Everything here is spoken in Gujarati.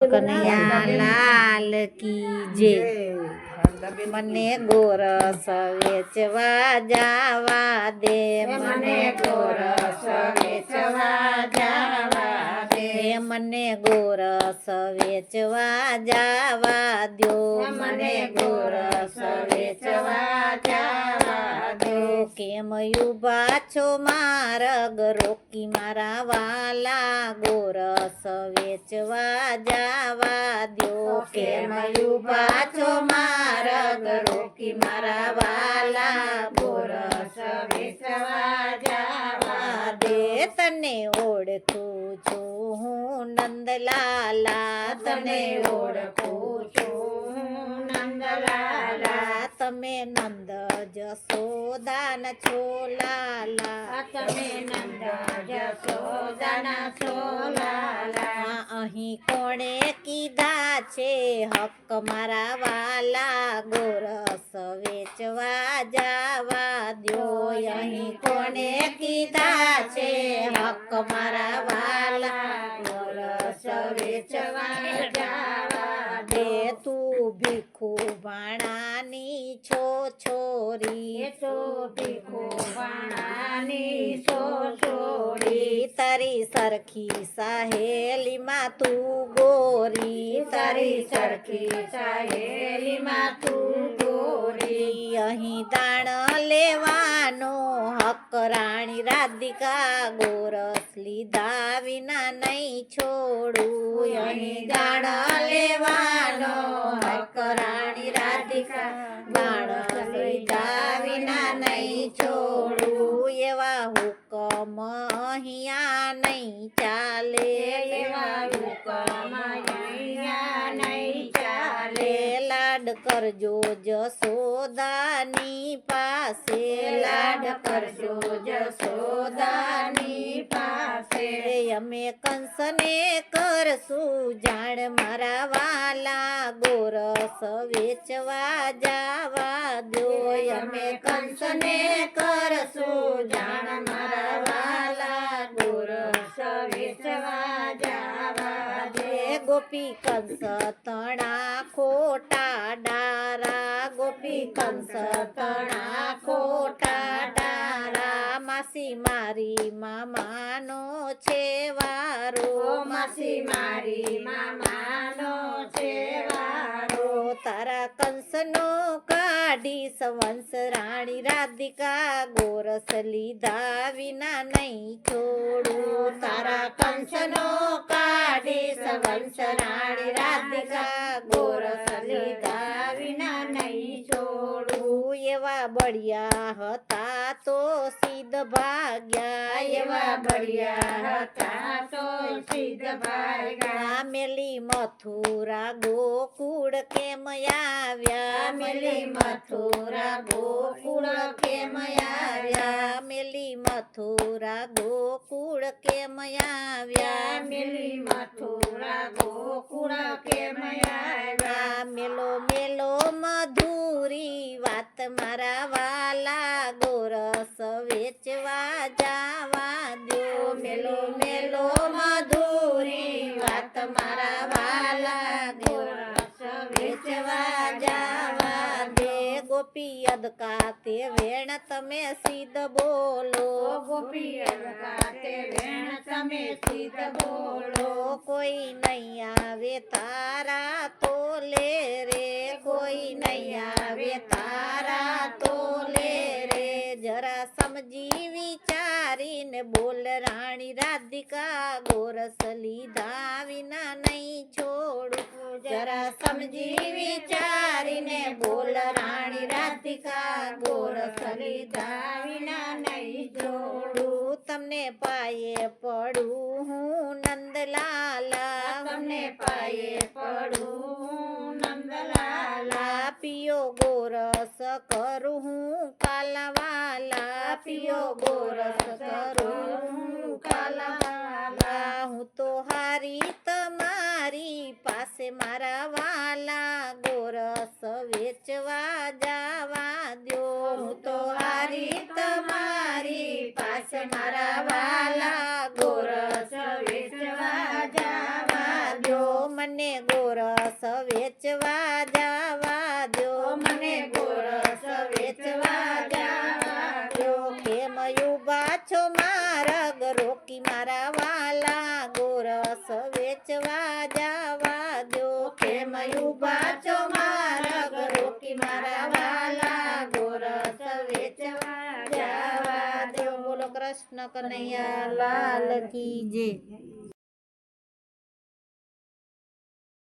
કનૈયા લાલ કી જય। મને ગોરસ વેચવા જાવા દે, મને ગોરસ વેચવા જાવા દે, મને ગોરસ વેચવા જાવા દ્યો, મને ગોરસ વેચવા જાવા દ્યો। કેમ ઉભા છો માર્ગ રોકી મારા વાલા, ગોરસ વેચવા જાવા દ્યો। કેમ ઉભા છો માર્ગ રોકી મારા વાલા, ગોરસ વેચવા જાવા દે। તને ઓળખું છું હું નંદલાલા, તને ઓળખું છું હું નંદલાલા, તમે નંદ જશોદાના છો લાલા, તમે નંદ જશોદાના છો લાલા। અહીં કોણે કીધા છે હક મારા વાલા, ગોરસ વેચવા જાવા દ્યો। અહીં કોણે કીધા છે હક મારા વાલા, ગોરસ વેચવા જાવા દે। તું ભીખુ ભાણાની છો છોરી, તું ભીખુ ભાણાની છો છોરી, તારી સરખી સહેલીમાં તું ગોરી, તારી સરખી સહેલીમાં તું ગોરી। અહીં દાણ લેવાનો હક રાણી રાધિકા, ગોરસ લીધા વિના નહીં છોડું। અહીં દાણ લેવાનો હક રાણી રાધિકા, ગોરસ લીધા વિના નહીં છોડું। એવા હુકમ અહીંયા નહીં ચાલે, એવા હુકમ અહીંયા નહીં ચાલે। લાડ કરજો જશોદાની પાસે, લાડ કરજો જશોદાની પાસે। અમે કંસને કરશું જાણ મારા વાલા, ગોરસ વેચવા જાવા દ્યો। અમે કંસને કરશું જાણ મારા વાલા, ગોરસ વેચવા જાવા દે। ગોપી કંસ તણા ખોટા ડારા, ગોપી કંસ તણા ખોટા ડારા। માસી મારી મામાનો છે વારો, માસી મારી મામાનો છે વારો। તારા કંસનો કાઢી વંશ રાણી રાધિકા, ગોરસ લીધા વિના નહીં છોડું। તારા કંસનો કાઢી વંશ રાણી રાધિકા, ગોરસ લીધા વિના નહીં છોડું। એવા બળિયા હતા તો સિદ્ધ ભાગ્યા, એવા બળિયા હતા તો સિદ્ધ ભાગ્યા। મેલી મથુરા ગોકુળ કેમ આવ્યા, મેલી મથુરા ગોકુળ કેમ આવ્યા, મેલી મથુરા ગોકુળ કેમ આવ્યા, મેલી મથુરા ગોકુળ કેમ આવ્યા। મેલો મેલો મધુરી વાત મારા વાલા, ગોરસ વેચવા જાવા દ્યો। મેલો મેલો મધુરી વાત મારા વાલા, ગોરસ વેચવા જાવા દે। ગોપી અદકાતે વેણ તમે સિદ્ધ બોલો, ગોપી અદકાતે વેણ તમે સિદ્ધ બોલો। કોઈ નહીં આવે તારા તો લે રે, કોઈ નહીં આવે તારા તો લે રે। જરા સમજી વિચારીને બોલ રાણી રાધિકા, ગોરસ લીધા વિના નહીં છોડું। જરા સમજી વિચારીને બોલ રાણી રાધિકા, ગોરસ લીધા વિના નહીં છોડું। તમને પાયે પડું હું નંદલાલા, તમને પાયે પડું હું નંદલાલા। પિયો ગોરસ કરું હું કાલાવાલા, પિયો ગોરસ કરું હું કાલાવાલા। હું તો હારી તમારી પાસે મારા વાલા, ગોરસ વેચવા જાવા દ્યો। હું તો હારી તમારી પાસે મારા વાલા, ગોરસ વેચવા જાવા દ્યો। મને ગોરસ વેચવા જવા દો મને ગોરસ વેચવા જવા દો. કેમ ઉભા છો માર્ગ રોકી મારા વાલા ગોરસ વેચવા જવા દો કેમ ઊભા છો માર્ગ રોકી મારા વાલા ગોરસ વેચવા જવા દો. બોલો કૃષ્ણ કનૈયા લાલ કી જય.